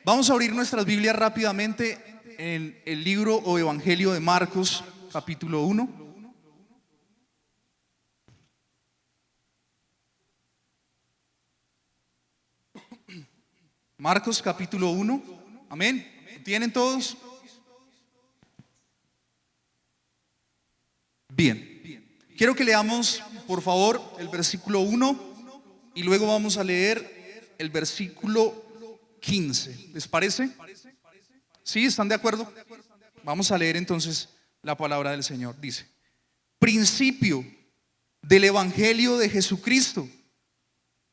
Vamos a abrir nuestras Biblias rápidamente en el libro o Evangelio de Marcos, capítulo 1. Marcos, capítulo 1. Amén. ¿Tienen todos? Bien. Quiero que leamos, por favor, el versículo 1 y luego vamos a leer el versículo 15. ¿Les parece? ¿Sí? ¿Están de acuerdo? Vamos a leer entonces la palabra del Señor. Dice: principio del Evangelio de Jesucristo.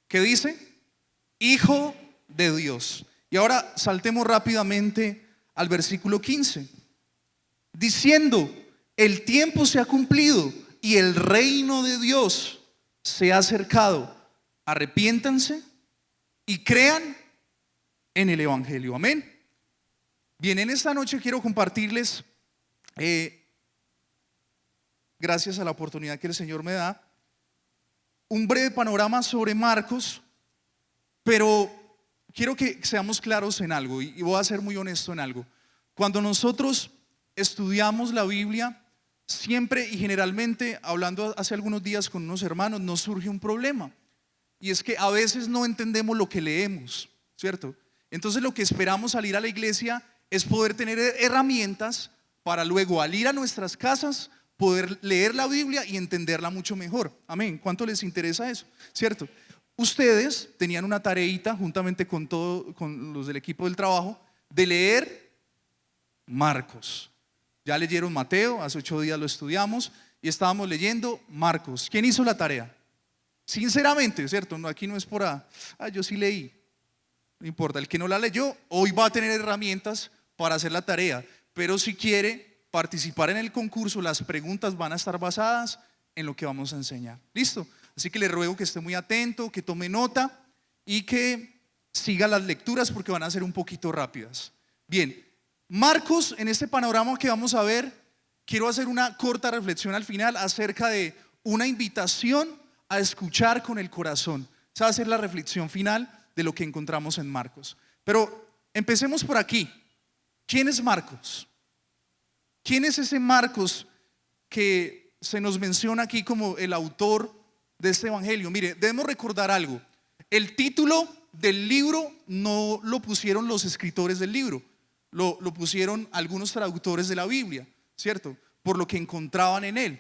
¿Qué dice? Hijo de Dios. Y ahora saltemos rápidamente al versículo 15. Diciendo: el tiempo se ha cumplido y el reino de Dios se ha acercado. Arrepiéntanse y crean en el Evangelio. Amén. Bien, en esta noche quiero compartirles, gracias a la oportunidad que el Señor me da, un breve panorama sobre Marcos, pero quiero que seamos claros en algo y voy a ser muy honesto en algo. Cuando nosotros estudiamos la Biblia, siempre y generalmente, hablando hace algunos días con unos hermanos, nos surge un problema, y es que a veces no entendemos lo que leemos, ¿cierto? Entonces lo que esperamos al ir a la iglesia es poder tener herramientas para luego, al ir a nuestras casas, poder leer la Biblia y entenderla mucho mejor. Amén. ¿Cuánto les interesa eso? ¿Cierto? Ustedes tenían una tareita juntamente con los del equipo del trabajo de leer Marcos. Ya leyeron Mateo, hace 8 días lo estudiamos y estábamos leyendo Marcos. ¿Quién hizo la tarea? Sinceramente, ¿cierto? No, aquí no es por yo sí leí. No importa, el que no la leyó hoy va a tener herramientas para hacer la tarea, pero si quiere participar en el concurso, las preguntas van a estar basadas en lo que vamos a enseñar. ¿Listo? Así que le ruego que esté muy atento, que tome nota y que siga las lecturas porque van a ser un poquito rápidas. Bien, Marcos, en este panorama que vamos a ver, quiero hacer una corta reflexión al final acerca de una invitación a escuchar con el corazón. Esa va a ser la reflexión final de lo que encontramos en Marcos. Pero empecemos por aquí. ¿Quién es Marcos? ¿Quién es ese Marcos que se nos menciona aquí como el autor de este evangelio? Mire, debemos recordar algo. El título del libro no lo pusieron los escritores del libro, lo pusieron algunos traductores de la Biblia, ¿cierto? Por lo que encontraban en él.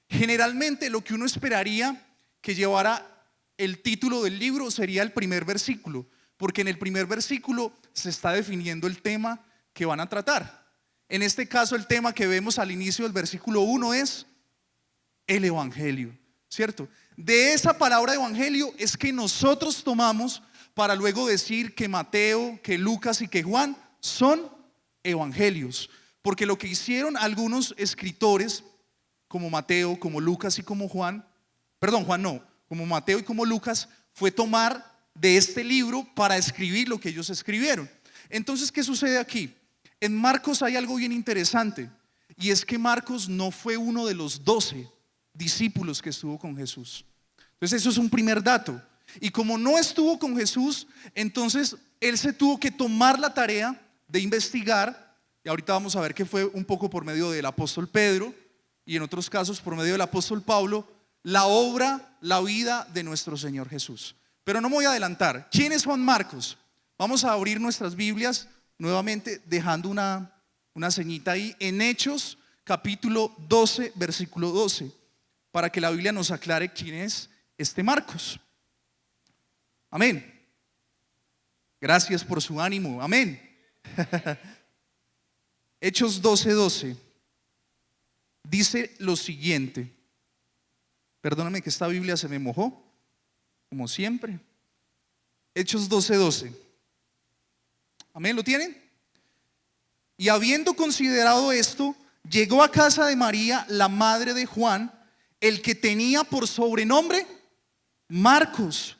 Generalmente lo que uno esperaría que llevara el título del libro sería el primer versículo, porque en el primer versículo se está definiendo el tema que van a tratar. En este caso, el tema que vemos al inicio del versículo 1 es el Evangelio, ¿cierto? De esa palabra evangelio es que nosotros tomamos para luego decir que Mateo, que Lucas y que Juan son evangelios, porque lo que hicieron algunos escritores como Mateo, como Lucas y como Juan, como Mateo y como Lucas, fue tomar de este libro para escribir lo que ellos escribieron. Entonces, ¿qué sucede aquí? En Marcos hay algo bien interesante, y es que Marcos no fue uno de los 12 discípulos que estuvo con Jesús. Entonces eso es un primer dato. Y como no estuvo con Jesús, entonces él se tuvo que tomar la tarea de investigar, y ahorita vamos a ver que fue un poco por medio del apóstol Pedro y en otros casos por medio del apóstol Pablo, la obra, la vida de nuestro Señor Jesús. Pero no me voy a adelantar. ¿Quién es Juan Marcos? Vamos a abrir nuestras Biblias nuevamente dejando una señita ahí en Hechos capítulo 12 versículo 12, para que la Biblia nos aclare quién es este Marcos. Amén. Gracias por su ánimo. Amén. Hechos 12:12 dice lo siguiente. Perdóname que esta Biblia se me mojó, como siempre. Hechos 12:12. Amén, ¿lo tienen? Y habiendo considerado esto, llegó a casa de María, la madre de Juan, el que tenía por sobrenombre Marcos,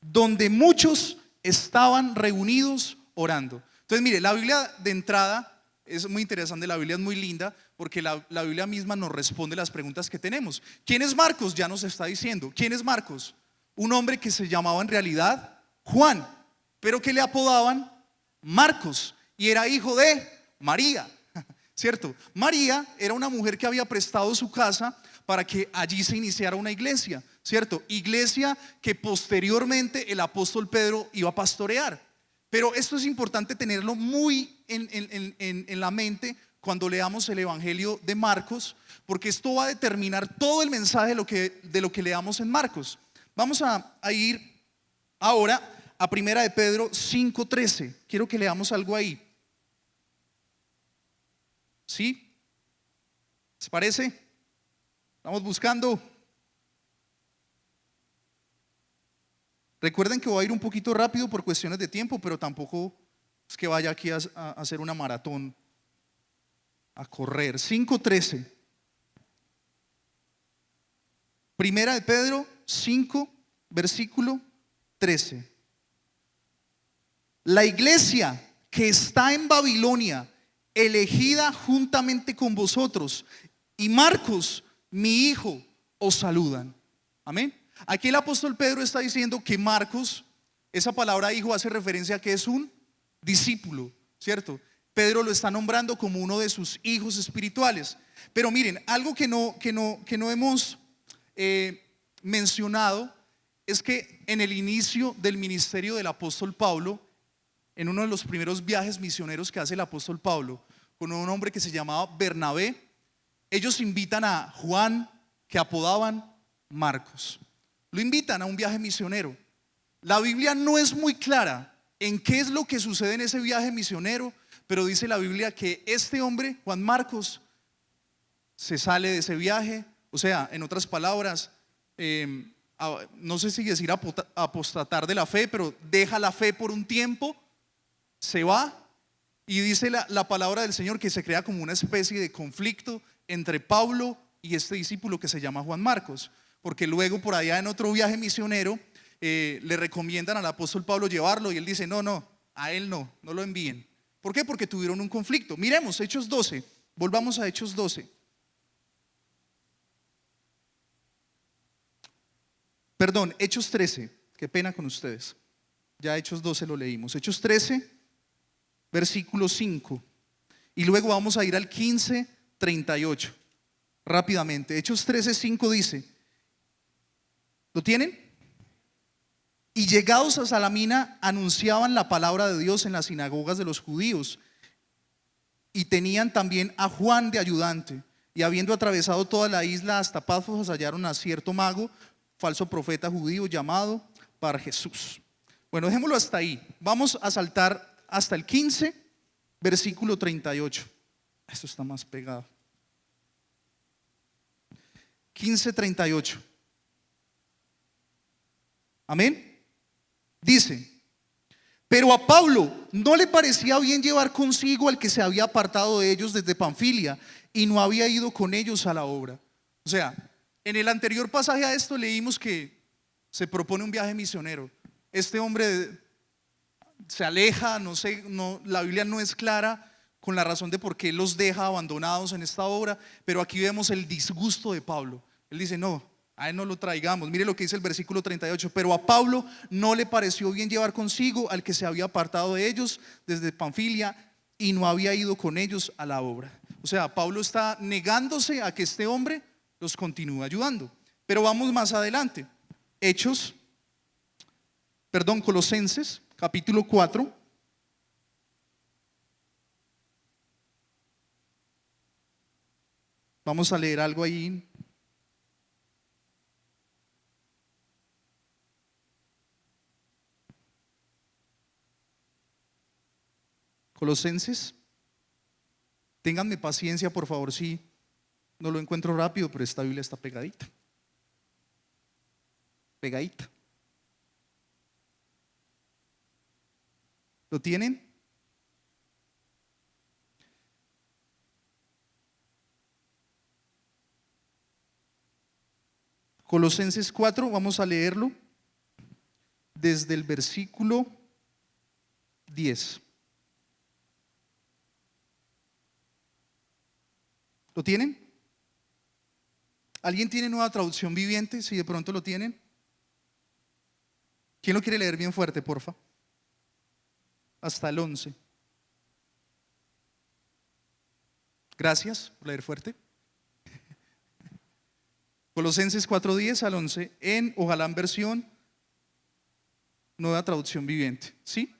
donde muchos estaban reunidos orando. Entonces mire, la Biblia de entrada es muy interesante, la Biblia es muy linda porque la Biblia misma nos responde las preguntas que tenemos. ¿Quién es Marcos? Ya nos está diciendo. ¿Quién es Marcos? un hombre que se llamaba en realidad Juan, pero que le apodaban Marcos, y era hijo de María, ¿cierto? María era una mujer que había prestado su casa para que allí se iniciara una iglesia, ¿cierto? Iglesia que posteriormente el apóstol Pedro iba a pastorear. Pero esto es importante tenerlo muy en la mente cuando leamos el Evangelio de Marcos, porque esto va a determinar todo el mensaje de lo que leamos en Marcos. Vamos a ir ahora a Primera de Pedro 5:13. Quiero que leamos algo ahí. ¿Sí? ¿Les parece? Estamos buscando. Recuerden que voy a ir un poquito rápido por cuestiones de tiempo, pero tampoco es que vaya aquí a hacer una maratón, a correr. 5:13. Primera de Pedro 5, versículo 13. La iglesia que está en Babilonia, elegida juntamente con vosotros, y Marcos, mi hijo, os saludan. Amén. Aquí el apóstol Pedro está diciendo que Marcos, esa palabra hijo hace referencia a que es un discípulo, ¿cierto? Pedro lo está nombrando como uno de sus hijos espirituales. Pero miren, algo que no hemos mencionado es que en el inicio del ministerio del apóstol Pablo, en uno de los primeros viajes misioneros que hace el apóstol Pablo con un hombre que se llamaba Bernabé, ellos invitan a Juan, que apodaban Marcos. Lo invitan a un viaje misionero. La Biblia no es muy clara en qué es lo que sucede en ese viaje misionero, pero dice la Biblia que este hombre, Juan Marcos, se sale de ese viaje. O sea, en otras palabras, no sé si decir apostatar de la fe, pero deja la fe por un tiempo, se va, y dice la palabra del Señor que se crea como una especie de conflicto entre Pablo y este discípulo que se llama Juan Marcos, porque luego por allá en otro viaje misionero le recomiendan al apóstol Pablo llevarlo, y él dice no, a él no lo envíen. ¿Por qué? Porque tuvieron un conflicto. Miremos Hechos 12, volvamos a Hechos 12. Perdón, Hechos 13, qué pena con ustedes. Ya Hechos 12 lo leímos. Hechos 13, versículo 5. Y luego vamos a ir al 15:38. Rápidamente. Hechos 13, 5 dice, ¿lo tienen? Y llegados a Salamina anunciaban la palabra de Dios en las sinagogas de los judíos, y tenían también a Juan de ayudante. Y habiendo atravesado toda la isla hasta Pafos, hallaron a cierto mago, falso profeta judío llamado Bar Jesús. Bueno, dejémoslo hasta ahí. Vamos a saltar hasta el 15, versículo 38. Esto está más pegado. 15:38. Amén. Dice, pero a Pablo no le parecía bien llevar consigo al que se había apartado de ellos desde Panfilia y no había ido con ellos a la obra. O sea, en el anterior pasaje a esto leímos que se propone un viaje misionero. Este hombre se aleja, no sé, la Biblia no es clara con la razón de por qué los deja abandonados en esta obra, pero aquí vemos el disgusto de Pablo. Él dice, no, a él no lo traigamos. Mire lo que dice el versículo 38. Pero a Pablo no le pareció bien llevar consigo al que se había apartado de ellos desde Panfilia y no había ido con ellos a la obra. O sea, Pablo está negándose a que este hombre los continúe ayudando. Pero vamos más adelante. Colosenses capítulo 4. Vamos a leer algo ahí. Colosenses. Ténganme paciencia, por favor, si no lo encuentro rápido, pero esta Biblia está pegadita. Pegadita. ¿Lo tienen? Colosenses 4, vamos a leerlo desde el versículo 10. ¿Lo tienen? ¿Alguien tiene Nueva Traducción Viviente? Si de pronto lo tienen. ¿Quién lo quiere leer bien fuerte, porfa? Hasta el 11. Gracias por leer fuerte. Colosenses 4:10 al 11 en, ojalá en versión Nueva Traducción Viviente. ¿Sí?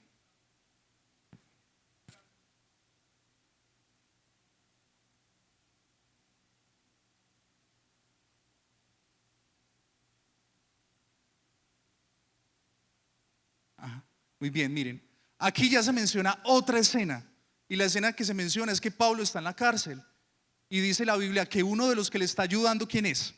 Ajá. Muy bien, miren. Aquí ya se menciona otra escena. Y la escena que se menciona es que Pablo está en la cárcel. Y dice la Biblia que uno de los que le está ayudando, ¿quién es?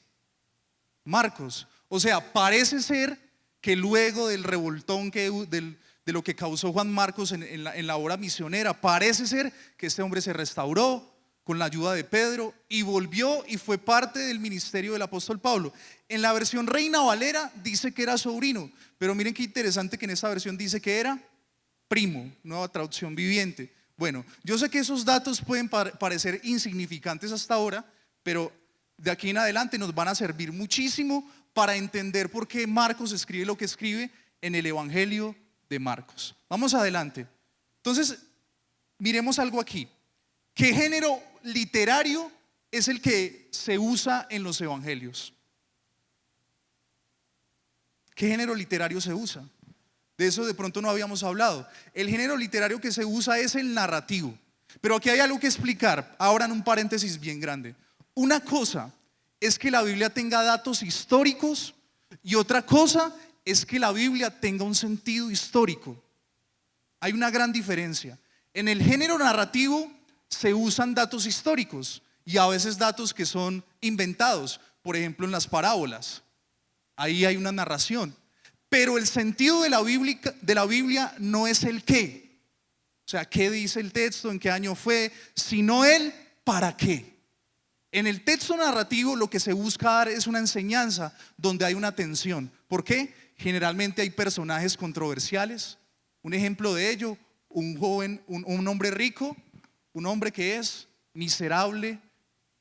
Marcos. O sea, parece ser que luego del revoltón de lo que causó Juan Marcos en la obra misionera, parece ser que este hombre se restauró con la ayuda de Pedro y volvió y fue parte del ministerio del apóstol Pablo. En la versión Reina Valera dice que era sobrino, pero miren qué interesante que en esta versión dice que era primo, Nueva Traducción Viviente. Bueno, yo sé que esos datos pueden parecer insignificantes hasta ahora, pero de aquí en adelante nos van a servir muchísimo para entender por qué Marcos escribe lo que escribe en el Evangelio de Marcos. Vamos adelante. Entonces, miremos algo aquí. ¿Qué género literario es el que se usa en los evangelios? ¿Qué género literario se usa? De eso de pronto no habíamos hablado. El género literario que se usa es el narrativo. Pero aquí hay algo que explicar, ahora en un paréntesis bien grande. Una cosa es que la Biblia tenga datos históricos y otra cosa es que la Biblia tenga un sentido histórico. Hay una gran diferencia. En el género narrativo se usan datos históricos y a veces datos que son inventados. Por ejemplo, en las parábolas. Ahí hay una narración. Pero el sentido de la Biblia no es el qué. O sea, qué dice el texto, en qué año fue, sino el para qué. En el texto narrativo lo que se busca dar es una enseñanza donde hay una tensión. ¿Por qué? Generalmente hay personajes controversiales. Un ejemplo de ello, un joven, un hombre rico, un hombre que es miserable,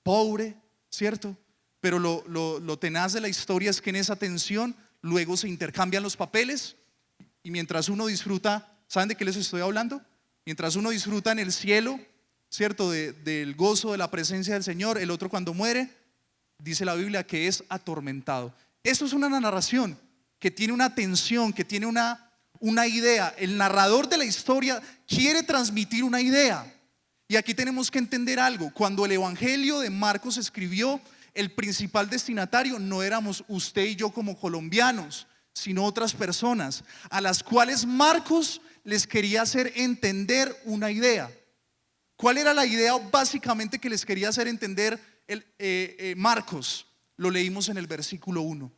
pobre, ¿cierto? Pero lo tenaz de la historia es que en esa tensión luego se intercambian los papeles y mientras uno disfruta, ¿saben de qué les estoy hablando? Mientras uno disfruta en el cielo, ¿cierto? Del gozo de la presencia del Señor, el otro cuando muere, dice la Biblia que es atormentado. Eso es una narración que tiene una tensión, que tiene una idea. El narrador de la historia quiere transmitir una idea. Y aquí tenemos que entender algo. Cuando el Evangelio de Marcos escribió, el principal destinatario no éramos usted y yo como colombianos, sino otras personas a las cuales Marcos les quería hacer entender una idea. ¿Cuál era la idea básicamente que les quería hacer entender Marcos? Lo leímos en el versículo 1.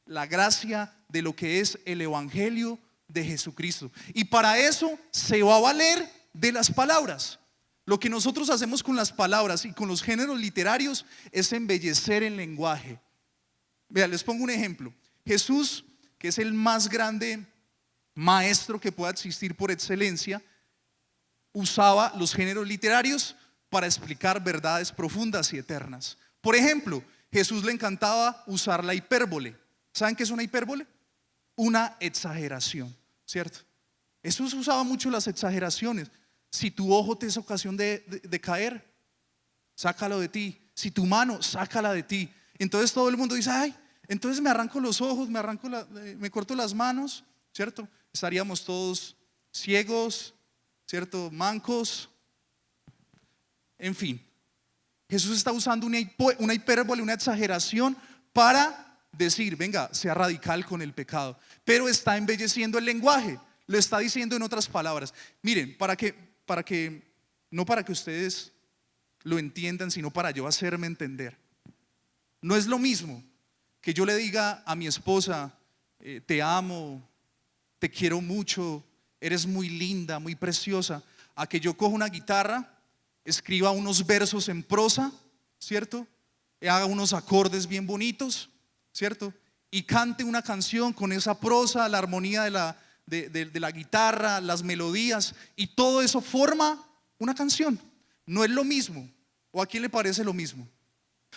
La gracia de lo que es el Evangelio de Jesucristo. Y para eso se va a valer de las palabras. Lo que nosotros hacemos con las palabras y con los géneros literarios es embellecer el lenguaje. Vean, les pongo un ejemplo. Jesús, que es el más grande maestro que pueda existir por excelencia, usaba los géneros literarios para explicar verdades profundas y eternas. Por ejemplo, Jesús le encantaba usar la hipérbole. ¿Saben qué es una hipérbole? Una exageración, ¿cierto? Jesús usaba mucho las exageraciones. Si tu ojo te es ocasión de caer, sácalo de ti. Si tu mano, sácala de ti. Entonces todo el mundo dice, ay, entonces me arranco los ojos, me corto las manos, ¿cierto? Estaríamos todos ciegos, ¿cierto? Mancos. En fin, Jesús está usando una hipérbole, una exageración para decir, venga, sea radical con el pecado. Pero está embelleciendo el lenguaje, lo está diciendo en otras palabras. Miren, no para que ustedes lo entiendan, sino para yo hacerme entender. No es lo mismo que yo le diga a mi esposa, te amo, te quiero mucho, eres muy linda, muy preciosa, a que yo coja una guitarra, escriba unos versos en prosa, ¿cierto? Y haga unos acordes bien bonitos, ¿cierto? Y cante una canción con esa prosa, la armonía de la guitarra, las melodías, y todo eso forma una canción. No es lo mismo. ¿O a quién le parece lo mismo?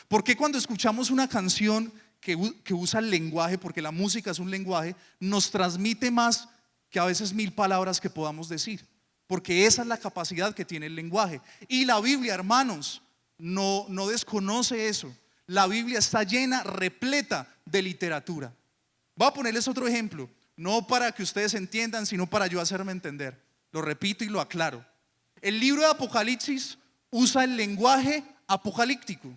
¿Por qué cuando escuchamos una canción que usa el lenguaje, porque la música es un lenguaje, nos transmite más que a veces 1000 palabras que podamos decir, porque esa es la capacidad que tiene el lenguaje. Y la Biblia, hermanos, no desconoce eso. La Biblia está llena, repleta de literatura. Voy a ponerles otro ejemplo, no para que ustedes entiendan, sino para yo hacerme entender. Lo repito y lo aclaro. El libro de Apocalipsis usa el lenguaje apocalíptico,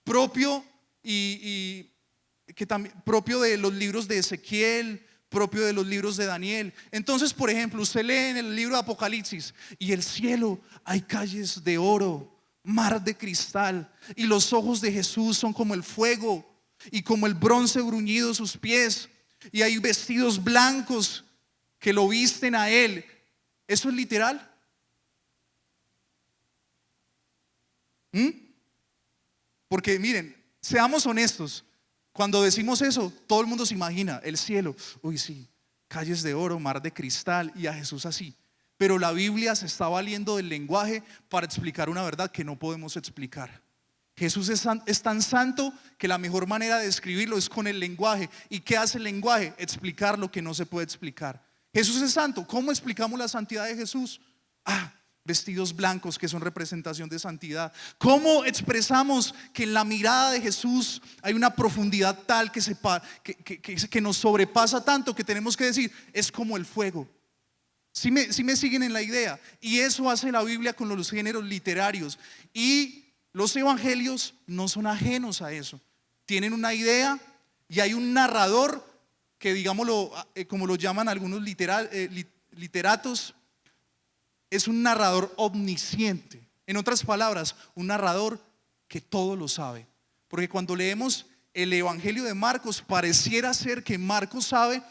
propio y que también propio de los libros de Ezequiel, propio de los libros de Daniel. Entonces, por ejemplo, usted lee en el libro de Apocalipsis: y el cielo hay calles de oro, mar de cristal, y los ojos de Jesús son como el fuego, y como el bronce bruñido sus pies, y hay vestidos blancos que lo visten a él. ¿Eso es literal? Porque miren, seamos honestos, cuando decimos eso, todo el mundo se imagina el cielo, uy sí, calles de oro, mar de cristal, y a Jesús así. Pero la Biblia se está valiendo del lenguaje para explicar una verdad que no podemos explicar. Jesús es tan santo que la mejor manera de describirlo es con el lenguaje. ¿Y qué hace el lenguaje? Explicar lo que no se puede explicar. Jesús es santo. ¿Cómo explicamos la santidad de Jesús? Vestidos blancos, que son representación de santidad. ¿Cómo expresamos que en la mirada de Jesús hay una profundidad tal que nos sobrepasa tanto que tenemos que decir, es como el fuego? Si me siguen en la idea. Y eso hace la Biblia con los géneros literarios. Y los evangelios no son ajenos a eso. Tienen una idea y hay un narrador que, digámoslo, como lo llaman algunos literatos, es un narrador omnisciente. En otras palabras, un narrador que todo lo sabe. Porque cuando leemos el evangelio de Marcos, pareciera ser que Marcos sabe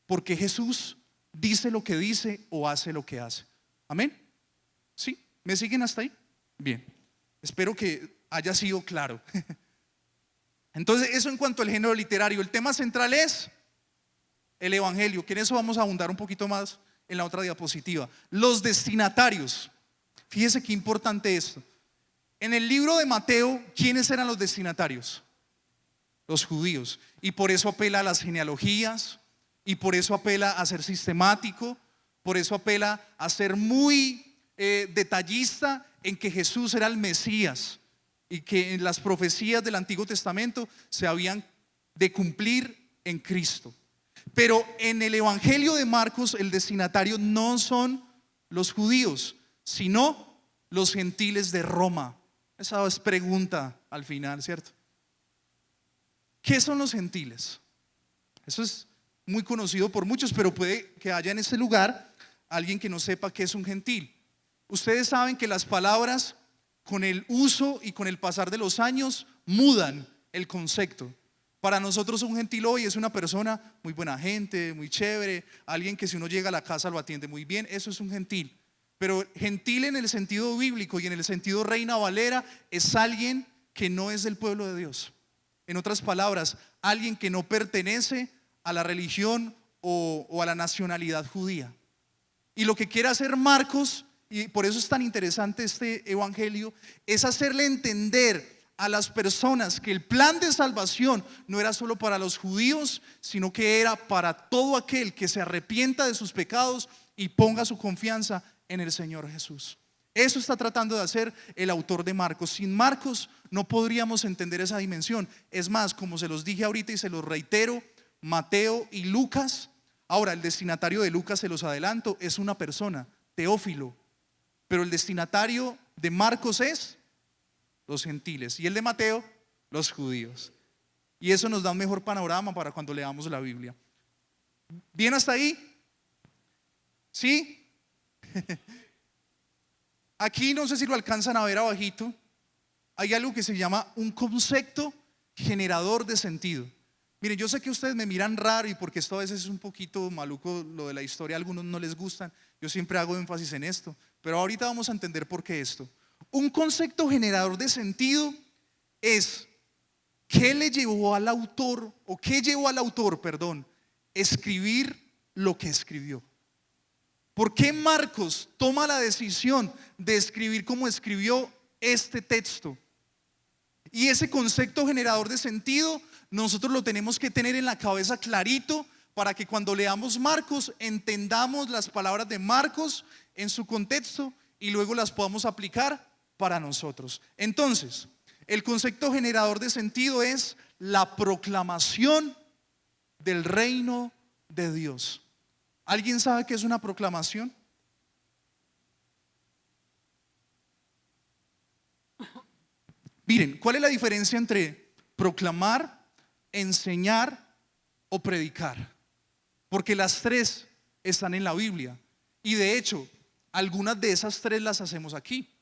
porque Jesús dice lo que dice o hace lo que hace. ¿Amén? ¿Sí? ¿Me siguen hasta ahí? Bien. Espero que haya sido claro. Entonces, eso en cuanto al género literario. El tema central es el evangelio, que en eso vamos a abundar un poquito más en la otra diapositiva. Los destinatarios. Fíjese qué importante esto. En el libro de Mateo, ¿quiénes eran los destinatarios? Los judíos. Y por eso apela a las genealogías, y por eso apela a ser sistemático, por eso apela a ser muy detallista en que Jesús era el Mesías y que en las profecías del Antiguo Testamento se habían de cumplir en Cristo. Pero en el evangelio de Marcos el destinatario no son los judíos, sino los gentiles de Roma. Esa es pregunta al final, ¿cierto? ¿Qué son los gentiles? Eso es muy conocido por muchos, pero puede que haya en este lugar alguien que no sepa qué es un gentil. Ustedes saben que las palabras con el uso y con el pasar de los años mudan el concepto. Para nosotros un gentil hoy es una persona muy buena gente, muy chévere, alguien que si uno llega a la casa lo atiende muy bien, eso es un gentil. Pero gentil en el sentido bíblico y en el sentido Reina Valera es alguien que no es del pueblo de Dios. En otras palabras, alguien que no pertenece a la religión o a la nacionalidad judía. Y lo que quiere hacer Marcos, y por eso es tan interesante este evangelio, es hacerle entender a las personas que el plan de salvación no era solo para los judíos, sino que era para todo aquel que se arrepienta de sus pecados y ponga su confianza en el Señor Jesús. Eso está tratando de hacer el autor de Marcos. Sin Marcos no podríamos entender esa dimensión. Es más, como se los dije ahorita y se los reitero, Mateo y Lucas. Ahora, el destinatario de Lucas, se los adelanto, es una persona, Teófilo. Pero el destinatario de Marcos es los gentiles y el de Mateo, los judíos. Y eso nos da un mejor panorama para cuando leamos la Biblia. ¿Bien hasta ahí? ¿Sí? Aquí no sé si lo alcanzan a ver abajito. Hay algo que se llama un concepto generador de sentido. Miren, yo sé que ustedes me miran raro y porque esto a veces es un poquito maluco, lo de la historia, a algunos no les gustan. Yo siempre hago énfasis en esto, pero ahorita vamos a entender por qué esto. Un concepto generador de sentido es qué le llevó al autor, o qué llevó al autor, escribir lo que escribió. ¿Por qué Marcos toma la decisión de escribir como escribió este texto? Y ese concepto generador de sentido nosotros lo tenemos que tener en la cabeza clarito para que cuando leamos Marcos entendamos las palabras de Marcos en su contexto y luego las podamos aplicar para nosotros. Entonces, el concepto generador de sentido es la proclamación del reino de Dios. ¿Alguien sabe qué es una proclamación? Miren, ¿cuál es la diferencia entre proclamar, enseñar o predicar? Porque las tres están en la Biblia. Y de hecho, algunas de esas tres las hacemos aquí.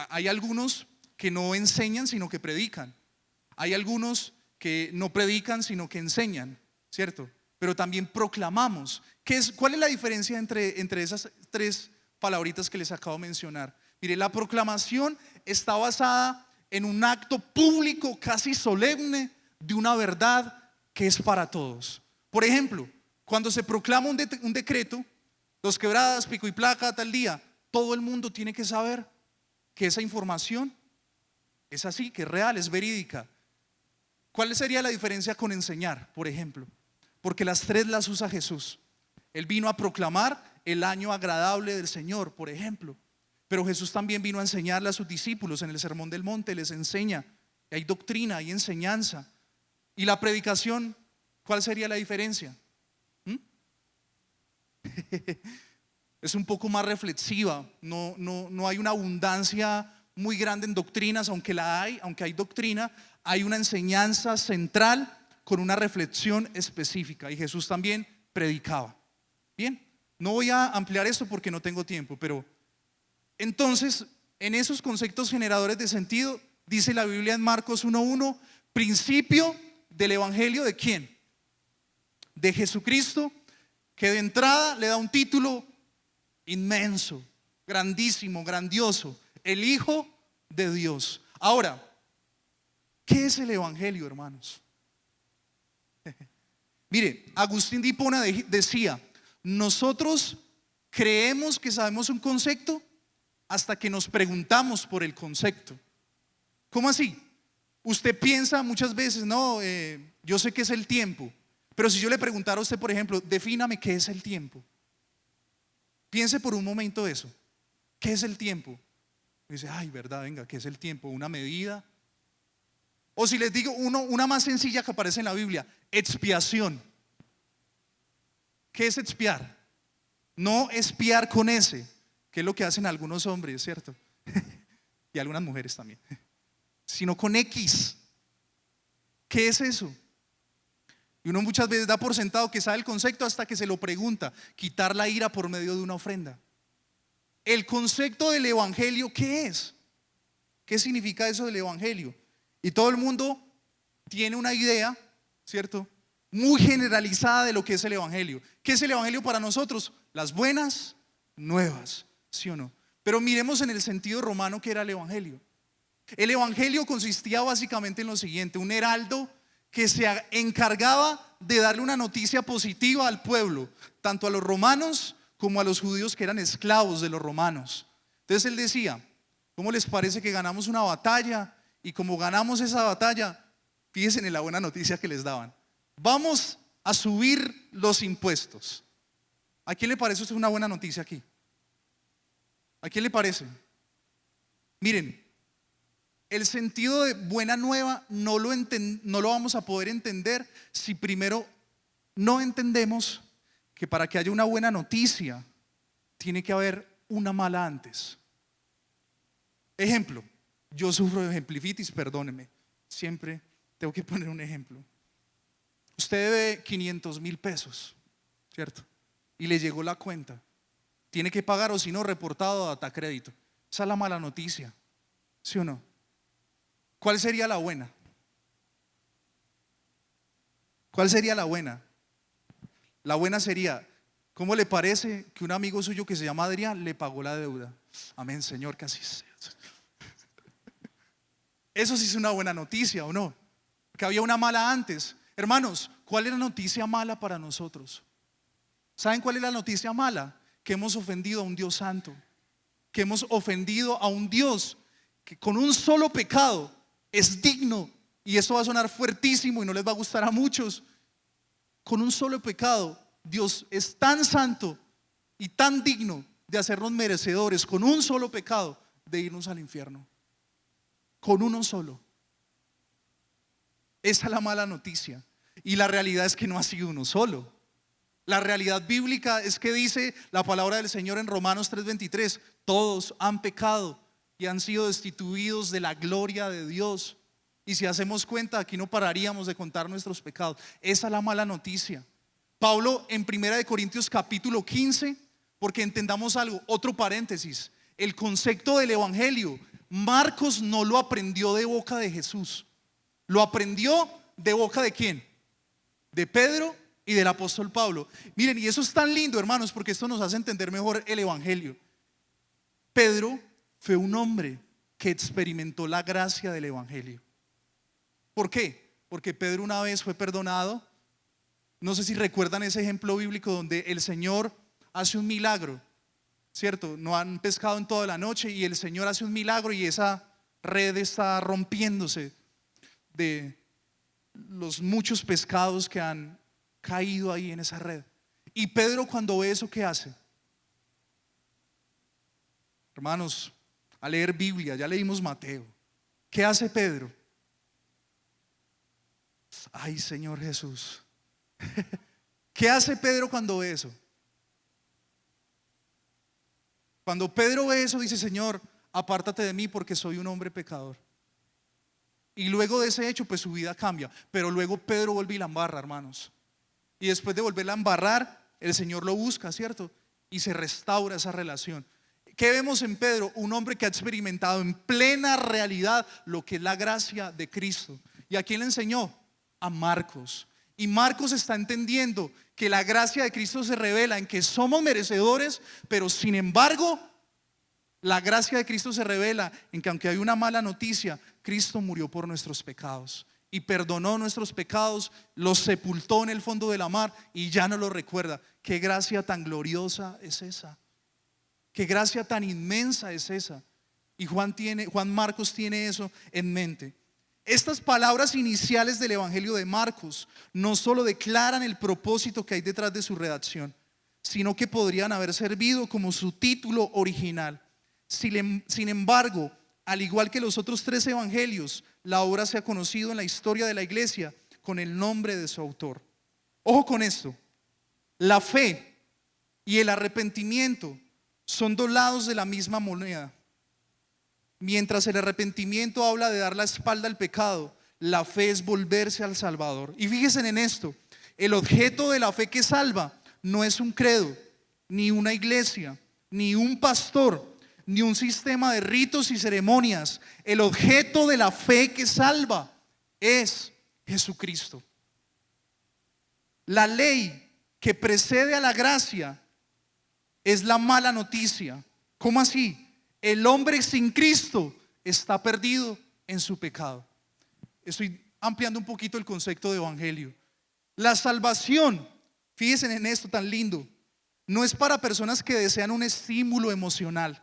Hay algunos que no enseñan, sino que predican. Hay algunos que no predican, sino que enseñan, ¿cierto? Pero también proclamamos. ¿Cuál es la diferencia entre esas tres palabritas que les acabo de mencionar? Mire, la proclamación está basada en un acto público casi solemne de una verdad que es para todos. Por ejemplo, cuando se proclama un decreto, Dos Quebradas, pico y placa, tal día, todo el mundo tiene que saber que esa información es así, que es real, es verídica. ¿Cuál sería la diferencia con enseñar, por ejemplo? Porque las tres las usa Jesús. Él vino a proclamar el año agradable del Señor, por ejemplo. Pero Jesús también vino a enseñarle a sus discípulos en el Sermón del Monte, les enseña. Hay doctrina, hay enseñanza. Y la predicación, ¿cuál sería la diferencia? Es un poco más reflexiva, no hay una abundancia muy grande en doctrinas, aunque hay doctrina, hay una enseñanza central con una reflexión específica. Y Jesús también predicaba. Bien, no voy a ampliar esto porque no tengo tiempo, pero entonces, en esos conceptos generadores de sentido, dice la Biblia en Marcos 1:1, principio del evangelio ¿de quién? De Jesucristo, que de entrada le da un título inmenso, grandísimo, grandioso, el Hijo de Dios. Ahora, ¿qué es el evangelio, hermanos? Mire, Agustín de Hipona decía, nosotros creemos que sabemos un concepto hasta que nos preguntamos por el concepto. ¿Cómo así? Usted piensa muchas veces, no, yo sé qué es el tiempo, pero si yo le preguntara a usted, por ejemplo, defíname qué es el tiempo. Piense por un momento eso. ¿Qué es el tiempo? Y dice, ay, verdad, venga, ¿qué es el tiempo? ¿Una medida? O si les digo una más sencilla que aparece en la Biblia, expiación. ¿Qué es expiar? No espiar con S, que es lo que hacen algunos hombres, ¿cierto? Y algunas mujeres también, sino con X. ¿Qué es eso? Y uno muchas veces da por sentado que sabe el concepto hasta que se lo pregunta. Quitar la ira por medio de una ofrenda. El concepto del evangelio, ¿qué es? ¿Qué significa eso del evangelio? Y todo el mundo tiene una idea, ¿cierto? Muy generalizada de lo que es el evangelio. ¿Qué es el evangelio para nosotros? Las buenas nuevas. ¿Sí o no? Pero miremos en el sentido romano que era el evangelio. El evangelio consistía básicamente en lo siguiente: un heraldo que se encargaba de darle una noticia positiva al pueblo, tanto a los romanos como a los judíos que eran esclavos de los romanos. Entonces él decía, ¿cómo les parece que ganamos una batalla? Y como ganamos esa batalla, fíjense en la buena noticia que les daban, vamos a subir los impuestos. ¿A quién le parece esto una buena noticia aquí? ¿A quién le parece? Miren, el sentido de buena nueva no lo vamos a poder entender si primero no entendemos que para que haya una buena noticia tiene que haber una mala antes. Ejemplo, yo sufro de ejemplifitis, perdóneme, siempre tengo que poner un ejemplo. Usted debe 500,000 pesos, ¿cierto? Y le llegó la cuenta. Tiene que pagar, o si no, reportado a Datacrédito. Esa es la mala noticia, ¿sí o no? ¿Cuál sería la buena? ¿Cuál sería la buena? La buena sería, ¿cómo le parece que un amigo suyo que se llama Adrián le pagó la deuda? Amén, Señor, casi sea. Eso sí es una buena noticia, ¿o no? Que había una mala antes. Hermanos, ¿cuál es la noticia mala para nosotros? ¿Saben cuál es la noticia mala? Que hemos ofendido a un Dios santo, que hemos ofendido a un Dios que con un solo pecado es digno y esto va a sonar fuertísimo y no les va a gustar a muchos, con un solo pecado, Dios es tan santo y tan digno de hacernos merecedores, con un solo pecado, de irnos al infierno. Con uno solo. Esa es la mala noticia. Y la realidad es que no ha sido uno solo. La realidad bíblica es que dice la palabra del Señor en Romanos 3:23: todos han pecado y han sido destituidos de la gloria de Dios. Y si hacemos cuenta, aquí no pararíamos de contar nuestros pecados. Esa es la mala noticia. Pablo en 1 Corintios capítulo 15, porque entendamos algo, otro paréntesis, el concepto del evangelio, Marcos no lo aprendió de boca de Jesús. Lo aprendió de boca ¿de quién? De Pedro y del apóstol Pablo. Miren, y eso es tan lindo, hermanos, porque esto nos hace entender mejor el evangelio. Pedro fue un hombre que experimentó la gracia del evangelio. ¿Por qué? Porque Pedro una vez fue perdonado. No sé si recuerdan ese ejemplo bíblico donde el Señor hace un milagro, ¿cierto? No han pescado en toda la noche y el Señor hace un milagro y esa red está rompiéndose de los muchos pescados que han caído ahí en esa red. Y Pedro, cuando ve eso, ¿qué hace? Hermanos, a leer Biblia, ya leímos Mateo. ¿Qué hace Pedro? Ay, Señor Jesús. ¿Qué hace Pedro cuando ve eso? Cuando Pedro ve eso, dice: Señor, apártate de mí porque soy un hombre pecador. Y luego de ese hecho, pues su vida cambia. Pero luego Pedro vuelve y la embarra, hermanos. Y después de volverla a embarrar, el Señor lo busca, ¿cierto? Y se restaura esa relación. ¿Qué vemos en Pedro? Un hombre que ha experimentado en plena realidad lo que es la gracia de Cristo. ¿Y a quién le enseñó? A Marcos. Y Marcos está entendiendo que la gracia de Cristo se revela en que somos merecedores, pero sin embargo, la gracia de Cristo se revela en que aunque hay una mala noticia, Cristo murió por nuestros pecados y perdonó nuestros pecados, los sepultó en el fondo de la mar y ya no los recuerda. Qué gracia tan gloriosa es esa. Qué gracia tan inmensa es esa. Y Juan Marcos tiene eso en mente. Estas palabras iniciales del Evangelio de Marcos no solo declaran el propósito que hay detrás de su redacción, sino que podrían haber servido como su título original. Sin embargo, al igual que los otros 3 evangelios, la obra se ha conocido en la historia de la iglesia con el nombre de su autor. Ojo con esto: la fe y el arrepentimiento son 2 lados de la misma moneda. Mientras el arrepentimiento habla de dar la espalda al pecado, la fe es volverse al Salvador. Y fíjense en esto: el objeto de la fe que salva no es un credo, ni una iglesia, ni un pastor, ni un sistema de ritos y ceremonias. El objeto de la fe que salva es Jesucristo. La ley que precede a la gracia es la mala noticia. ¿Cómo así? El hombre sin Cristo está perdido en su pecado. Estoy ampliando un poquito el concepto de evangelio. La salvación, fíjense en esto tan lindo, no es para personas que desean un estímulo emocional,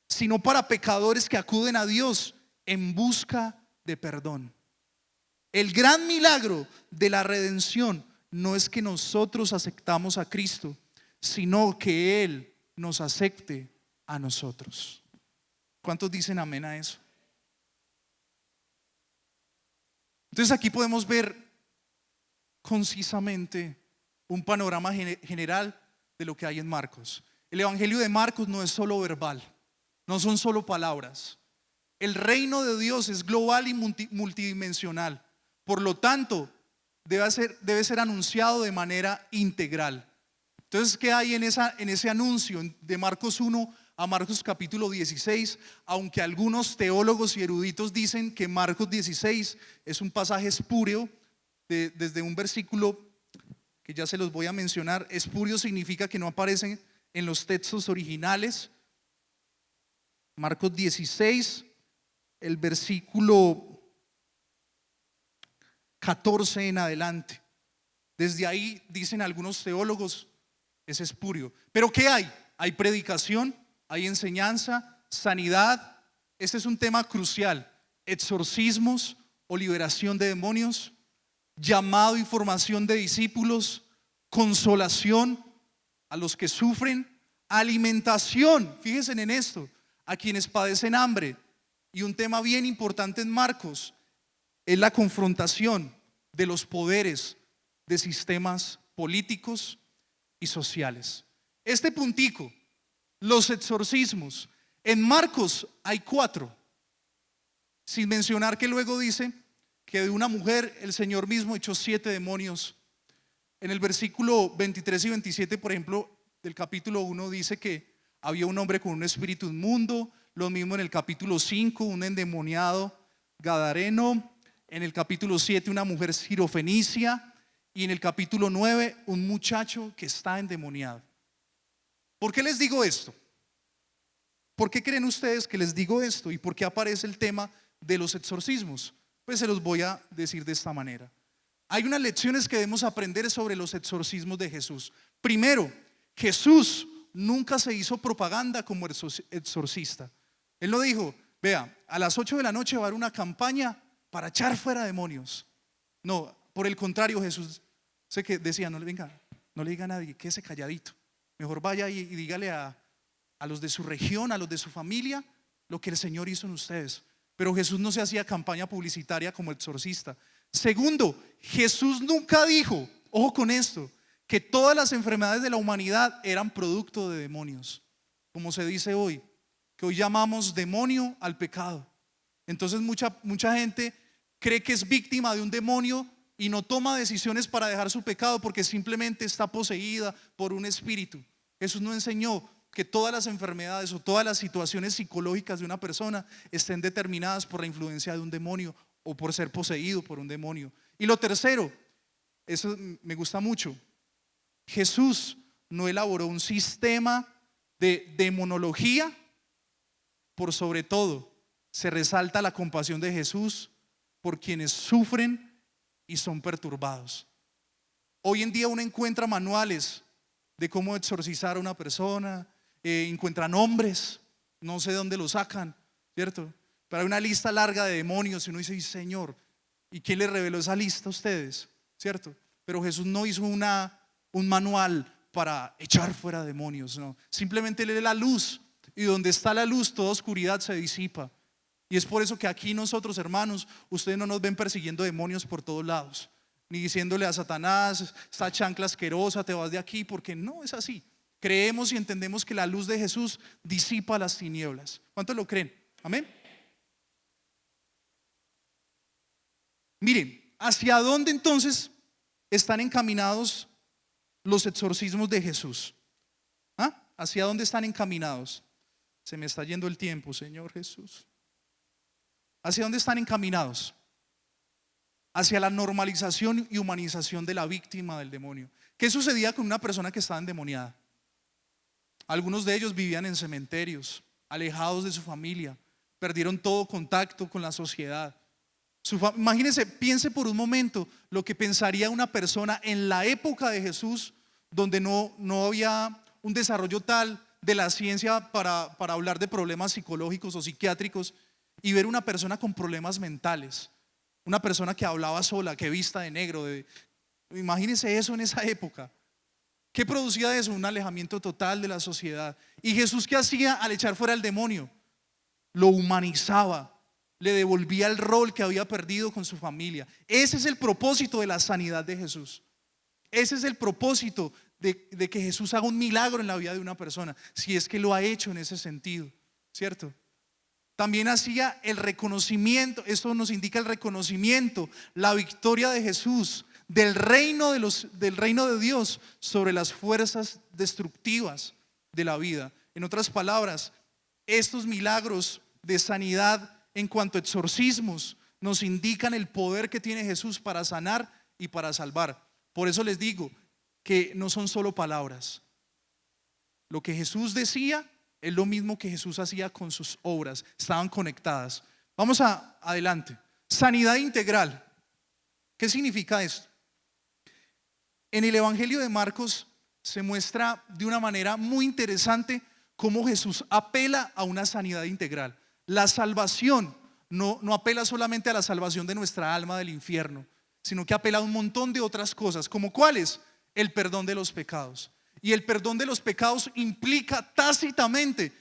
sino para pecadores que acuden a Dios en busca de perdón. El gran milagro de la redención no es que nosotros aceptamos a Cristo, sino que Él nos acepte a nosotros. ¿Cuántos dicen amén a eso? Entonces aquí podemos ver concisamente un panorama general de lo que hay en Marcos. El evangelio de Marcos no es solo verbal, no son solo palabras. El reino de Dios es global y multidimensional. Por lo tanto, debe ser anunciado de manera integral. Entonces, ¿qué hay en ese anuncio de Marcos 1 a Marcos capítulo 16? Aunque algunos teólogos y eruditos dicen que Marcos 16 es un pasaje espúreo, desde un versículo que ya se los voy a mencionar. Espurio significa que no aparecen en los textos originales. Marcos 16, el versículo 14 en adelante. Desde ahí, dicen algunos teólogos, es espurio. Pero ¿qué hay? Hay predicación, hay enseñanza, sanidad. Este es un tema crucial. Exorcismos, o liberación de demonios, llamado y formación de discípulos, consolación a los que sufren, alimentación, fíjense en esto, a quienes padecen hambre. Y un tema bien importante en Marcos es la confrontación de los poderes de sistemas políticos y sociales. Este puntico, los exorcismos, en Marcos hay 4, sin mencionar que luego dice que de una mujer el Señor mismo echó 7 demonios. En el versículo 23 y 27, por ejemplo, del capítulo 1 dice que había un hombre con un espíritu inmundo. Lo mismo en el capítulo 5, un endemoniado gadareno. En el capítulo 7, una mujer sirofenicia. Y en el capítulo 9, un muchacho que está endemoniado. ¿Por qué les digo esto? ¿Por qué creen ustedes que les digo esto? ¿Y por qué aparece el tema de los exorcismos? Pues se los voy a decir de esta manera. Hay unas lecciones que debemos aprender sobre los exorcismos de Jesús. Primero, Jesús nunca se hizo propaganda como exorcista. Él no dijo, vea, a las 8 de la noche va a haber una campaña para echar fuera demonios. No, por el contrario, Jesús sé que decía, no le diga a nadie, quédese calladito. Mejor vaya y dígale a los de su región, a los de su familia, lo que el Señor hizo en ustedes. Pero Jesús no se hacía campaña publicitaria como exorcista. Segundo, Jesús nunca dijo, ojo con esto, que todas las enfermedades de la humanidad eran producto de demonios, como se dice hoy, que hoy llamamos demonio al pecado. Entonces mucha gente cree que es víctima de un demonio y no toma decisiones para dejar su pecado porque simplemente está poseída por un espíritu. Jesús no enseñó que todas las enfermedades o todas las situaciones psicológicas de una persona estén determinadas por la influencia de un demonio o por ser poseído por un demonio. Y lo tercero, eso me gusta mucho, Jesús no elaboró un sistema de demonología. Por sobre todo, se resalta la compasión de Jesús por quienes sufren y son perturbados. Hoy en día uno encuentra manuales de cómo exorcizar a una persona, encuentra nombres, no sé de dónde lo sacan, ¿cierto? Pero hay una lista larga de demonios y uno dice, Señor, ¿y quién le reveló esa lista a ustedes? ¿Cierto? Pero Jesús no hizo un manual para echar fuera demonios, no. Simplemente Él es la luz, y donde está la luz, toda oscuridad se disipa. Y es por eso que aquí nosotros, hermanos, ustedes no nos ven persiguiendo demonios por todos lados, ni diciéndole a Satanás, esta chancla asquerosa, te vas de aquí, porque no es así. Creemos y entendemos que la luz de Jesús disipa las tinieblas. ¿Cuántos lo creen? Amén. Miren, ¿hacia dónde entonces están encaminados los exorcismos de Jesús? ¿Ah? ¿Hacia dónde están encaminados? Se me está yendo el tiempo, Señor Jesús. ¿Hacia dónde están encaminados? Hacia la normalización y humanización de la víctima del demonio. ¿Qué sucedía con una persona que estaba endemoniada? Algunos de ellos vivían en cementerios, alejados de su familia, perdieron todo contacto con la sociedad. Imagínense, piense por un momento lo que pensaría una persona en la época de Jesús, donde no había un desarrollo tal de la ciencia para hablar de problemas psicológicos o psiquiátricos, y ver una persona con problemas mentales, una persona que hablaba sola, que vista de negro. Imagínense eso en esa época. ¿Qué producía eso? Un alejamiento total de la sociedad. ¿Y Jesús qué hacía al echar fuera al demonio? Lo humanizaba, le devolvía el rol que había perdido con su familia. Ese es el propósito de la sanidad de Jesús. Ese es el propósito de que Jesús haga un milagro en la vida de una persona, si es que lo ha hecho en ese sentido, ¿cierto? También hacía el reconocimiento, esto nos indica el reconocimiento, la victoria de Jesús, del reino de Dios sobre las fuerzas destructivas de la vida. En otras palabras, estos milagros de sanidad en cuanto a exorcismos nos indican el poder que tiene Jesús para sanar y para salvar. Por eso les digo que no son solo palabras. Lo que Jesús decía es lo mismo que Jesús hacía con sus obras, estaban conectadas. Vamos adelante. Sanidad integral. ¿Qué significa esto? En el Evangelio de Marcos se muestra de una manera muy interesante cómo Jesús apela a una sanidad integral. La salvación no apela solamente a la salvación de nuestra alma del infierno, sino que apela a un montón de otras cosas, como cuáles: el perdón de los pecados. Y el perdón de los pecados implica tácitamente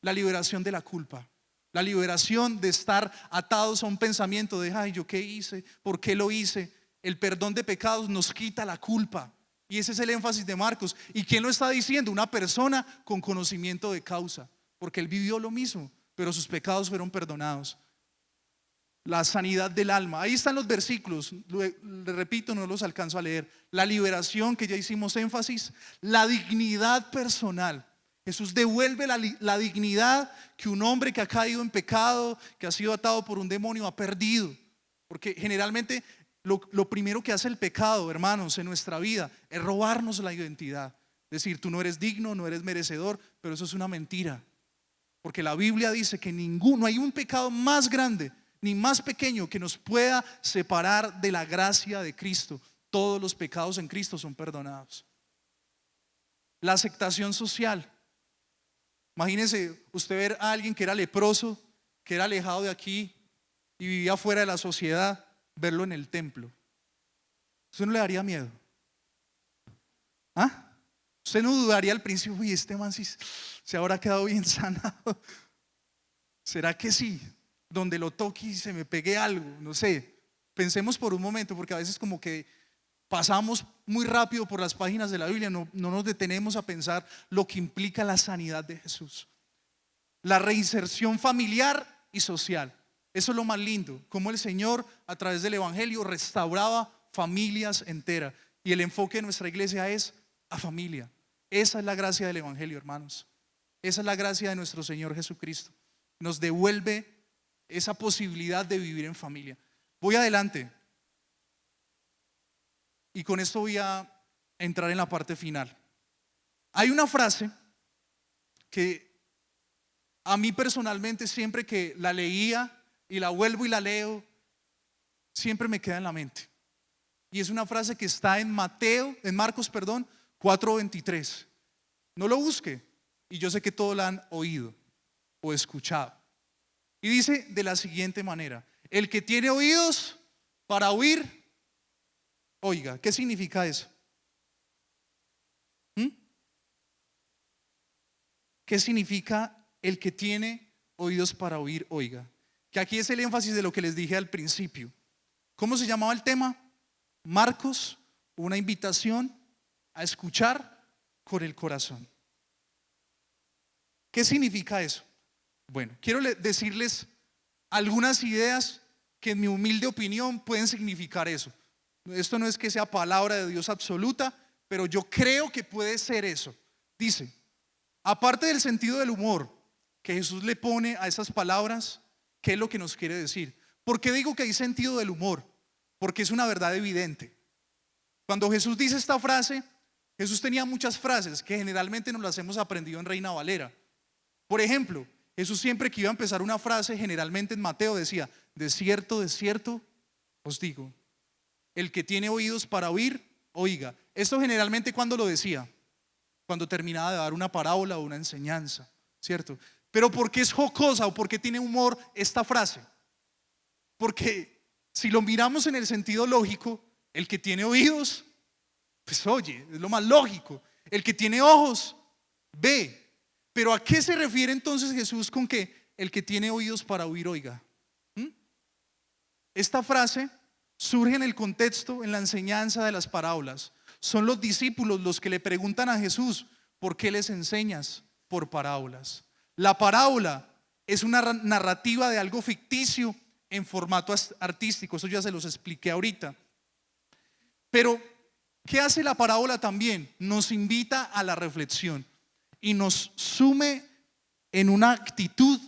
la liberación de la culpa, la liberación de estar atados a un pensamiento de: ay, ¿yo qué hice? ¿Por qué lo hice? El perdón de pecados nos quita la culpa. Y ese es el énfasis de Marcos. ¿Y quién lo está diciendo? Una persona con conocimiento de causa, porque él vivió lo mismo, pero sus pecados fueron perdonados. La sanidad del alma, ahí están los versículos, le repito, no los alcanzo a leer. La liberación, que ya hicimos énfasis. La dignidad personal. Jesús devuelve la dignidad que un hombre que ha caído en pecado, que ha sido atado por un demonio, ha perdido. Porque generalmente lo primero que hace el pecado, hermanos, en nuestra vida es robarnos la identidad. Decir: tú no eres digno, no eres merecedor. Pero eso es una mentira, porque la Biblia dice que no hay un pecado más grande ni más pequeño que nos pueda separar de la gracia de Cristo. Todos los pecados en Cristo son perdonados. La aceptación social. Imagínese usted ver a alguien que era leproso, que era alejado de aquí y vivía fuera de la sociedad, verlo en el templo. ¿Usted no le daría miedo? ¿Ah? ¿Usted no dudaría al principio: uy, este man sí se habrá quedado bien sanado? ¿Será que sí? Donde lo toque y se me pegue algo, no sé. Pensemos por un momento, porque a veces como que pasamos muy rápido por las páginas de la Biblia, no nos detenemos a pensar lo que implica la sanidad de Jesús. La reinserción familiar y social. Eso es lo más lindo, cómo el Señor a través del Evangelio restauraba familias enteras. Y el enfoque de nuestra iglesia es a familia. Esa es la gracia del Evangelio, hermanos. Esa es la gracia de nuestro Señor Jesucristo. Nos devuelve esa posibilidad de vivir en familia. Voy adelante y con esto voy a entrar en la parte final. Hay una frase que a mí personalmente, siempre que la leía y la vuelvo y la leo, siempre me queda en la mente. Y es una frase que está en Marcos 4:23. No lo busque, y yo sé que todos la han oído o escuchado. Y dice de la siguiente manera: el que tiene oídos para oír, oiga. ¿Qué significa eso? ¿Qué significa el que tiene oídos para oír, oiga? Que aquí es el énfasis de lo que les dije al principio. ¿Cómo se llamaba el tema? Marcos, una invitación a escuchar con el corazón. ¿Qué significa eso? Bueno, quiero decirles algunas ideas que en mi humilde opinión pueden significar eso. Esto no es que sea palabra de Dios absoluta, pero yo creo que puede ser eso. Dice: aparte del sentido del humor que Jesús le pone a esas palabras, ¿qué es lo que nos quiere decir? ¿Por qué digo que hay sentido del humor? Porque es una verdad evidente. Cuando Jesús dice esta frase, Jesús tenía muchas frases que generalmente nos las hemos aprendido en Reina Valera. Por ejemplo, Jesús siempre que iba a empezar una frase, generalmente en Mateo decía: de cierto os digo, el que tiene oídos para oír, oiga. Esto generalmente, ¿cuándo lo decía? Cuando terminaba de dar una parábola o una enseñanza, ¿cierto? Pero ¿por qué es jocosa o por qué tiene humor esta frase? Porque si lo miramos en el sentido lógico, el que tiene oídos, pues oye, es lo más lógico. El que tiene ojos, ve. Pero ¿a qué se refiere entonces Jesús con que el que tiene oídos para oír, oiga? Esta frase surge en el contexto, en la enseñanza de las parábolas. Son los discípulos los que le preguntan a Jesús: ¿por qué les enseñas por parábolas? La parábola es una narrativa de algo ficticio en formato artístico. Eso ya se los expliqué ahorita. Pero ¿qué hace la parábola también? Nos invita a la reflexión y nos sume en una actitud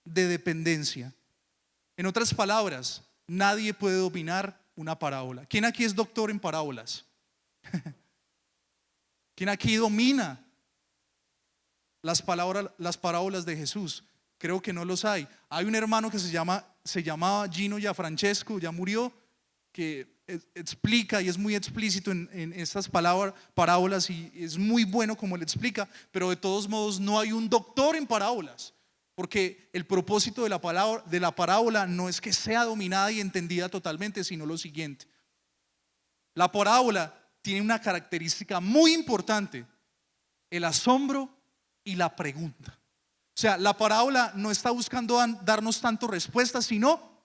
de dependencia. En otras palabras, nadie puede dominar una parábola. ¿Quién aquí es doctor en parábolas? ¿Quién aquí domina las parábolas de Jesús? Creo que no los hay. Hay un hermano que se llamaba Gino Gianfrancesco, ya murió, que explica y es muy explícito en estas parábolas, y es muy bueno como le explica. Pero de todos modos no hay un doctor en parábolas. Porque el propósito de la parábola no es que sea dominada y entendida totalmente, sino lo siguiente. La parábola tiene una característica muy importante: el asombro y la pregunta. O sea, la parábola no está buscando darnos tanto respuestas, sino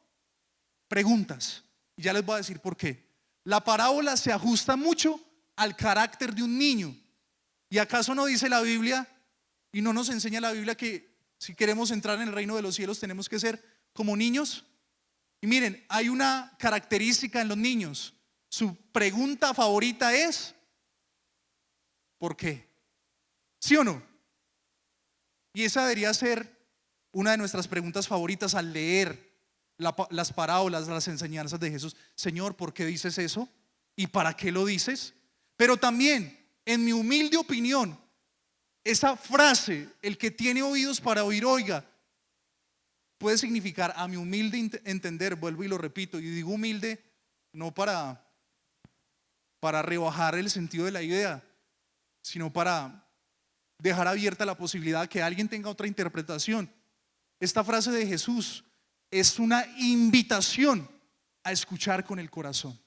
preguntas. Y ya les voy a decir por qué. La parábola se ajusta mucho al carácter de un niño. ¿Y acaso no dice la Biblia y no nos enseña la Biblia que si queremos entrar en el reino de los cielos tenemos que ser como niños? Y miren, hay una característica en los niños. Su pregunta favorita es ¿por qué? ¿Sí o no? Y esa debería ser una de nuestras preguntas favoritas al leer las parábolas, las enseñanzas de Jesús. Señor, ¿por qué dices eso? ¿Y para qué lo dices? Pero también, en mi humilde opinión, esa frase, el que tiene oídos para oír, oiga, puede significar, a mi humilde entender, vuelvo y lo repito, y digo humilde no para rebajar el sentido de la idea, sino para dejar abierta la posibilidad de que alguien tenga otra interpretación. Esta frase de Jesús es una invitación a escuchar con el corazón.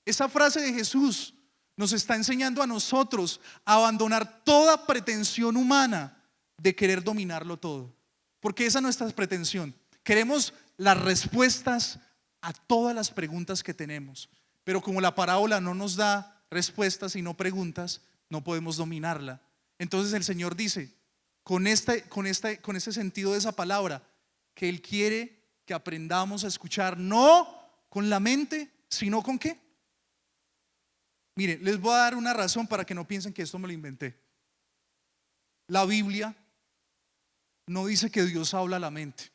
Esa frase de Jesús nos está enseñando a nosotros a abandonar toda pretensión humana de querer dominarlo todo, porque esa es nuestra pretensión. Queremos las respuestas a todas las preguntas que tenemos, pero como la parábola no nos da respuestas sino preguntas, no podemos dominarla. Entonces el Señor dice, con este sentido de esa palabra, que Él quiere que aprendamos a escuchar, no con la mente, sino con ¿qué? Miren, les voy a dar una razón para que no piensen que esto me lo inventé. La Biblia no dice que Dios habla a la mente.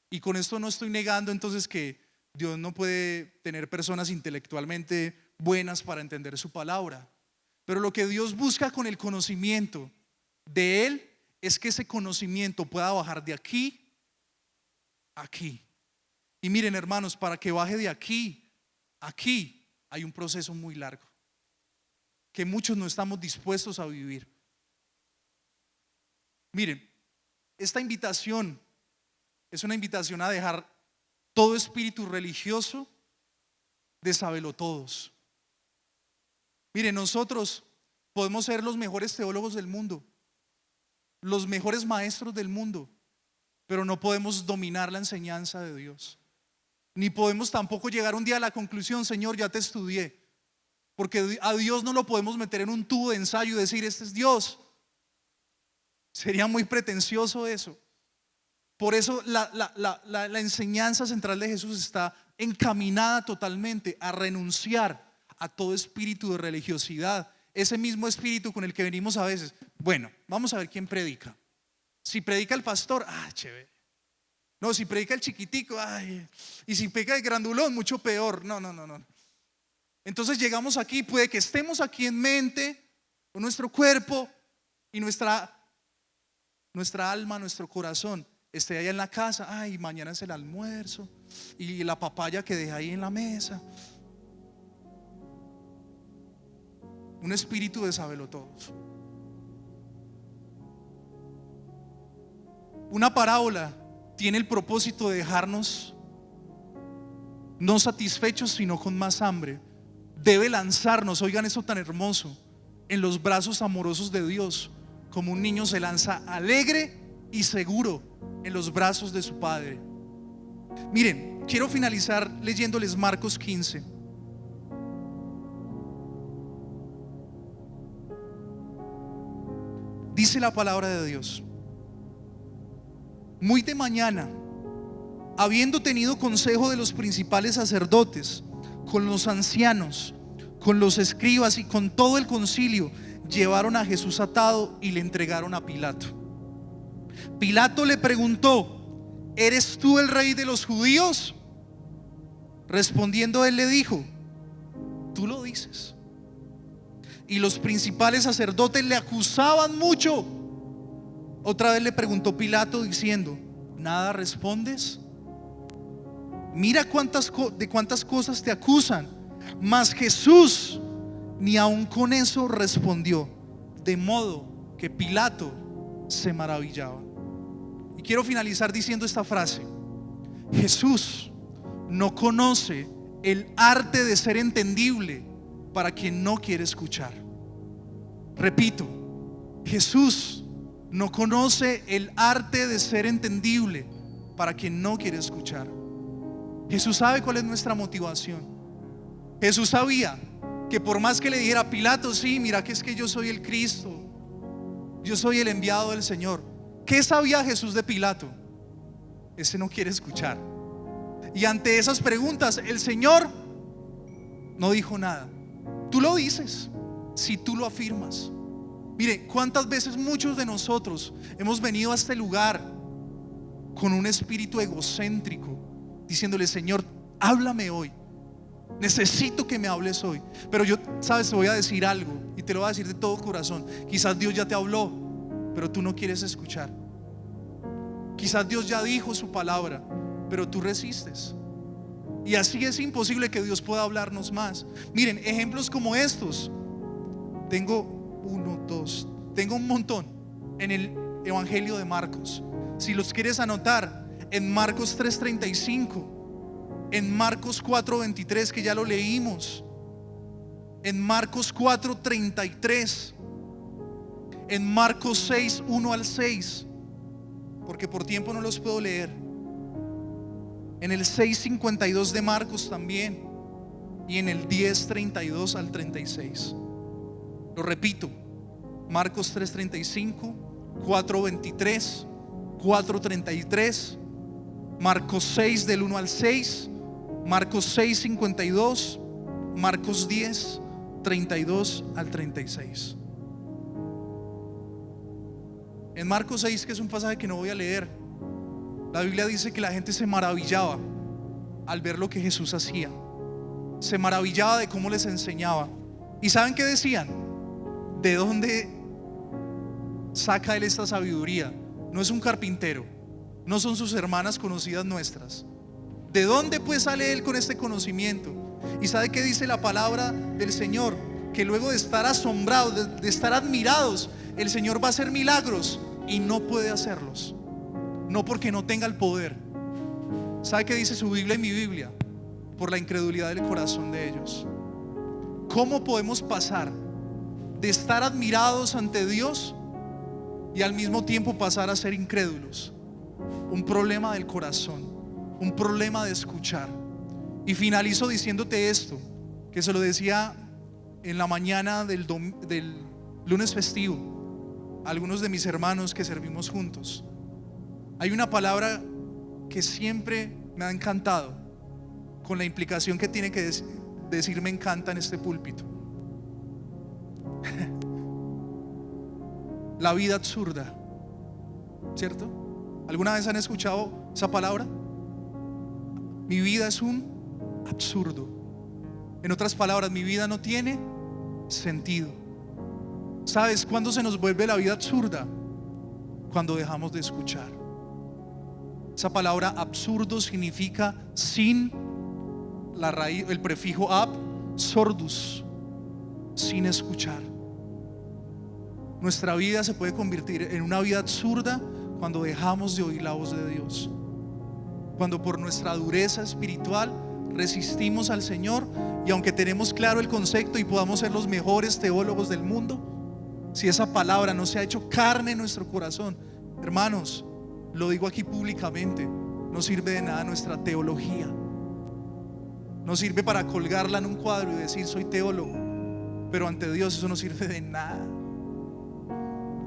Y con esto no estoy negando entonces que Dios no puede tener personas intelectualmente buenas para entender su palabra. Pero lo que Dios busca con el conocimiento de Él es que ese conocimiento pueda bajar de aquí a aquí. Y miren, hermanos, para que baje de aquí a aquí hay un proceso muy largo que muchos no estamos dispuestos a vivir. Miren, esta invitación es una invitación a dejar todo espíritu religioso de sabelotodos. Miren, nosotros podemos ser los mejores teólogos del mundo, los mejores maestros del mundo, pero no podemos dominar la enseñanza de Dios. Ni podemos tampoco llegar un día a la conclusión, Señor, ya te estudié, porque a Dios no lo podemos meter en un tubo de ensayo y decir, este es Dios. Sería muy pretencioso eso. Por eso la enseñanza central de Jesús está encaminada totalmente a renunciar a todo espíritu de religiosidad, ese mismo espíritu con el que venimos a veces. Bueno, vamos a ver quién predica. Si predica el pastor, chévere. No, si predica el chiquitico, y si predica el grandulón, mucho peor. No. Entonces llegamos aquí, puede que estemos aquí en mente, con nuestro cuerpo y nuestra alma, nuestro corazón esté allá en la casa. Mañana es el almuerzo y la papaya que dejé ahí en la mesa. Un espíritu de sabelotodos. Una parábola tiene el propósito de dejarnos no satisfechos, sino con más hambre. Debe lanzarnos, oigan eso tan hermoso, en los brazos amorosos de Dios, como un niño se lanza alegre y seguro en los brazos de su padre. Miren, quiero finalizar leyéndoles Marcos 15. Dice la palabra de Dios: muy de mañana, habiendo tenido consejo de los principales sacerdotes, con los ancianos, con los escribas y con todo el concilio, llevaron a Jesús atado y le entregaron a Pilato. Pilato le preguntó: ¿eres tú el rey de los judíos? Respondiendo él le dijo: tú lo dices. Y los principales sacerdotes le acusaban mucho. Otra vez le preguntó Pilato diciendo: ¿nada respondes? Mira de cuántas cosas te acusan. Mas Jesús ni aun con eso respondió, de modo que Pilato se maravillaba. quiero finalizar diciendo esta frase: Jesús no conoce el arte de ser entendible para quien no quiere escuchar. Repito, Jesús no conoce el arte de ser entendible para quien no quiere escuchar. Jesús sabe cuál es nuestra motivación. Jesús sabía que por más que le dijera a Pilato: sí, mira que es que yo soy el Cristo, yo soy el enviado del Señor. ¿Qué sabía Jesús de Pilato? Ese no quiere escuchar. Y ante esas preguntas el Señor no dijo nada. Tú lo dices si tú lo afirmas. Mire, cuántas veces muchos de nosotros hemos venido a este lugar con un espíritu egocéntrico, diciéndole: Señor, háblame hoy, necesito que me hables hoy. Pero yo, sabes, te voy a decir algo, y te lo voy a decir de todo corazón. Quizás Dios ya te habló, pero tú no quieres escuchar. Quizás Dios ya dijo su palabra, pero tú resistes. Y así es imposible que Dios pueda hablarnos más. Miren, ejemplos como estos tengo tengo un montón en el Evangelio de Marcos. Si los quieres anotar, en Marcos 3:35, en Marcos 4:23, que ya lo leímos, en Marcos 4:33, en Marcos 6:1 al 6, porque por tiempo no los puedo leer, en el 6:52 de Marcos también, y en el 10:32 al 36. Lo repito: Marcos 3:35, 4:23, 4:33, Marcos 6 del 1 al 6, Marcos 6:52, Marcos 10:32 al 36. En Marcos 6, que es un pasaje que no voy a leer, la Biblia dice que la gente se maravillaba al ver lo que Jesús hacía. Se maravillaba de cómo les enseñaba. ¿Y saben qué decían? ¿De dónde saca él esta sabiduría? No es un carpintero, no son sus hermanas conocidas nuestras. ¿De dónde pues sale él con este conocimiento? ¿Y sabe qué dice la palabra del Señor? Que luego de estar asombrados, de estar admirados, el Señor va a hacer milagros y no puede hacerlos. No porque no tenga el poder. ¿Sabe qué dice su Biblia y mi Biblia? Por la incredulidad del corazón de ellos. ¿Cómo podemos pasar de estar admirados ante Dios y al mismo tiempo pasar a ser incrédulos? Un problema del corazón, un problema de escuchar. Y finalizo diciéndote esto, que se lo decía en la mañana del lunes festivo a algunos de mis hermanos que servimos juntos. Hay una palabra que siempre me ha encantado, con la implicación que tiene que decir me encanta en este púlpito. La vida absurda, ¿cierto? ¿Alguna vez han escuchado esa palabra? Mi vida es un absurdo. En otras palabras, mi vida no tiene sentido. ¿Sabes cuándo se nos vuelve la vida absurda? Cuando dejamos de escuchar. Esa palabra absurdo significa sin la raíz, el prefijo ab, sordus, sin escuchar. Nuestra vida se puede convertir en una vida absurda cuando dejamos de oír la voz de Dios. Cuando por nuestra dureza espiritual resistimos al Señor, y aunque tenemos claro el concepto y podamos ser los mejores teólogos del mundo, si esa palabra no se ha hecho carne en nuestro corazón, hermanos, lo digo aquí públicamente, no sirve de nada nuestra teología. No sirve para colgarla en un cuadro y decir soy teólogo, pero ante Dios eso no sirve de nada.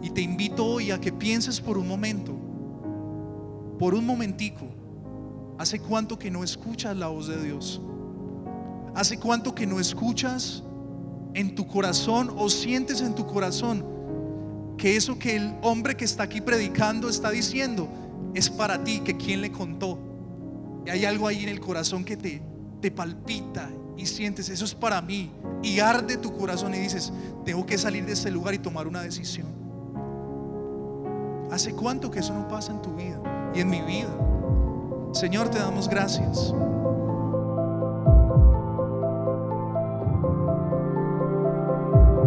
Y te invito hoy a que pienses por un momento, por un momentico, ¿hace cuánto que no escuchas la voz de Dios? ¿Hace cuánto que no escuchas en tu corazón o sientes en tu corazón que eso que el hombre que está aquí predicando está diciendo es para ti, que quién le contó? Y hay algo ahí en el corazón que te palpita y sientes, eso es para mí, y arde tu corazón y dices, tengo que salir de este lugar y tomar una decisión. ¿Hace cuánto que eso no pasa en tu vida y en mi vida? Señor, te damos gracias.